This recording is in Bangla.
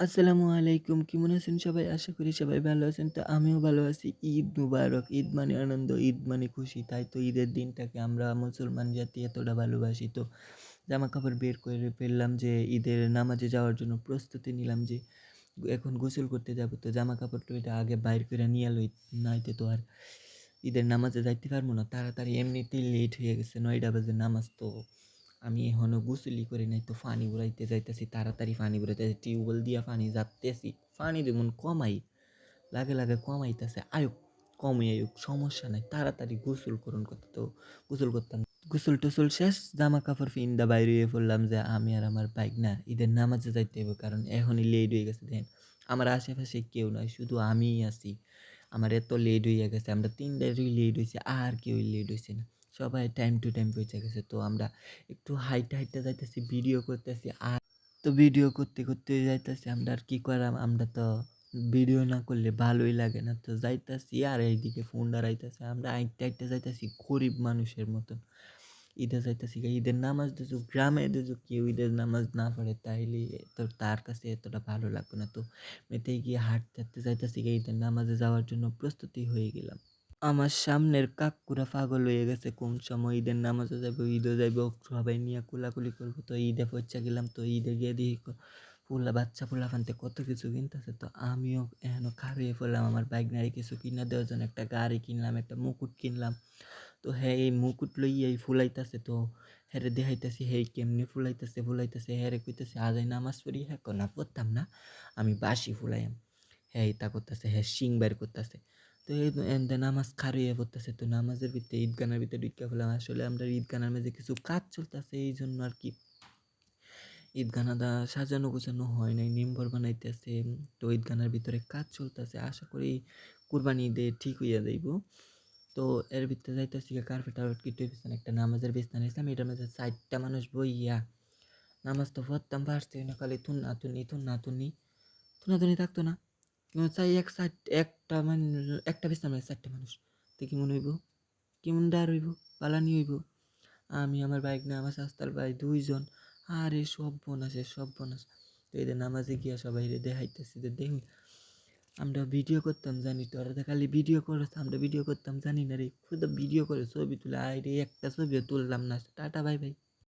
আসসালামু আলাইকুম। কেমন আছেন সবাই? আশা করি সবাই ভালো আছেন। তো আমিও ভালো আছি। ঈদ মুবারক। ঈদ মানে আনন্দ, ঈদ মানে খুশি। তাই তো ঈদের দিনটাকে আমরা মুসলমান জাতি এতটা ভালোবাসি। তো জামাকাপড় বের করে ফেললাম যে ঈদের নামাজে যাওয়ার জন্য প্রস্তুতি নিলাম যে এখন গোসল করতে যাবো। তো জামাকাপড়-টাপড় আগে বাইর কইরা নিয়া লই। নাইতে তো আর ঈদের নামাজে যাইতে পারবো না। তাড়াতাড়ি এমনিতেই লেট হয়ে গেছে। ৯টা বাজে নামাজ। তো আমি এখনো গোসলই করি নাই। তো পানি ভরাইতে যাইতেছি। তাড়াতাড়ি পানি ভরাইতেছি। টিউবওয়েল দিয়া পানি জাপতেছি। পানি যেমন কমাই, লাগে কমাইতেছে। আয়ুক, কমই আয়ুক, সমস্যা নাই। তাড়াতাড়ি গোসল করুন কথা। তো গোসল করতাম। গোসল-টোসল শেষ। জামা-কাপড় ফিন্দা বাইর হইয়া পড়লাম যে আমি আর আমার বাইক ঈদের নামাজে যাইতে হইব। কারণ এখনই লেট হয়ে গেছে দেখেন। আমার আশেপাশে কেউ নাই। শুধু আমিই আছি। আমার এত লেট হইয়া গেছে। আমরা ৩ টারই লেট হইছি। আর কেউই লেট হইছে না। সবাই টাইম টু টাইম পৌঁছে গেছে। তো আমরা একটু হাইটে যাইতেছি, ভিডিও করতেছি। তো ভিডিও করতে যাইতেছি আমরা আর কি করাম? আমরা তো ভিডিও না করলে ভালোই লাগে না। তো যাইতেছি আর এইদিকে ফোন দাঁড়াইতেছে। আমরা হাইটে যাইতেছি গরিব মানুষের মতন। ঈদে যাইতেছি গা ঈদের নামাজ দিছু, গ্রামে দিছু কেউ ঈদের নামাজ না পড়ে তাইলে তো তার কাছে এতটা ভালো লাগবে না। তো এতেই গিয়ে হাঁটতে যাইতেছি গা ঈদের নামাজে যাওয়ার জন্য প্রস্তুতি হয়ে গেলাম। আমার সামনের কাকুরা পাগল হয়ে গেছে কোন সময় ঈদের নামাজে যাইবো, ঈদে যাইবো সবাই নিয়ে কোলাকুলি করবো। তো ঈদে পইচা গেলাম। তো ঈদে গিয়ে দেখি বাচ্চা পোলাপানতে কত কিছু কিনতেছে। তো আমিও এহেন খাড়িয়ে পড়লাম আমার বাইকনারে কিছু কিনা দেওয়ার জন্য। একটা গাড়ি কিনলাম, একটা মুকুট কিনলাম। তো হ্যাঁ, এই মুকুট লইয়াই ফুলাইতাছে। তো হ্যারে দেখাইতাছি হেই কেমনে ফুলাইতাছে। হ্যারে কইতাছে আজাই নামাজ পড়ি। হ্যাঁ ক না পড়তাম না। আমি বাঁশি ফুলাইয়াম। হ্যাঁ, ইতা করতাছে। হ্যাঁ, শিং বাইর করতাছে। তো এন্দে নামাজ খাড়ইয়া পড়তাছে। তো নামাজের ভিতরে ঈদগানার ভিতরে ঢুইকা পড়লাম। আসলে আমরা ঈদগানার মাঝে কিছু কাজ চলতাছে এইজন্য আরকি ঈদগানাটা সাজানো গোছানো হয় নাই। নিম্বর বানাইতেছে। তো ঈদগানার ভিতরে কাজ চলতেছে। আশা করি কুরবানি ঈদে ঠিক হইয়া যাইব। তো এর ভিতরে যাইতেছি গিয়া কার্পেট-টার্পেট কিছু পিছনে একটা নামাজের বিছানা নিছিলাম। এটার মাঝে ৪ টা মানুষ বইয়া নামাজ তো পড়তাম পারছি না। খালি থুনাথুনি থাকতো না। চাই এক সাইড একটা একটা বিছানার মাঝে ৪ টা মানুষ। তো কেমন হইব? কেমন দাঁড় হইব? পালানি হইব? আমি আমার বাইক নিয়ে আমার শাস্তার ভাই ২ জন। আরে সর্বনাশ। তো এদের নামাজে গিয়া সবাইরে দেখাইতেছি যে দেখুন আমরা ভিডিও করতাম জানি তো। ওরা তো খালি ভিডিও করস, আমরা ভিডিও করতাম জানি না রে। শুধু ভিডিও করে ছবি তুলে আয় রে একটা ছবিও তুললাম না। Tata bye bye.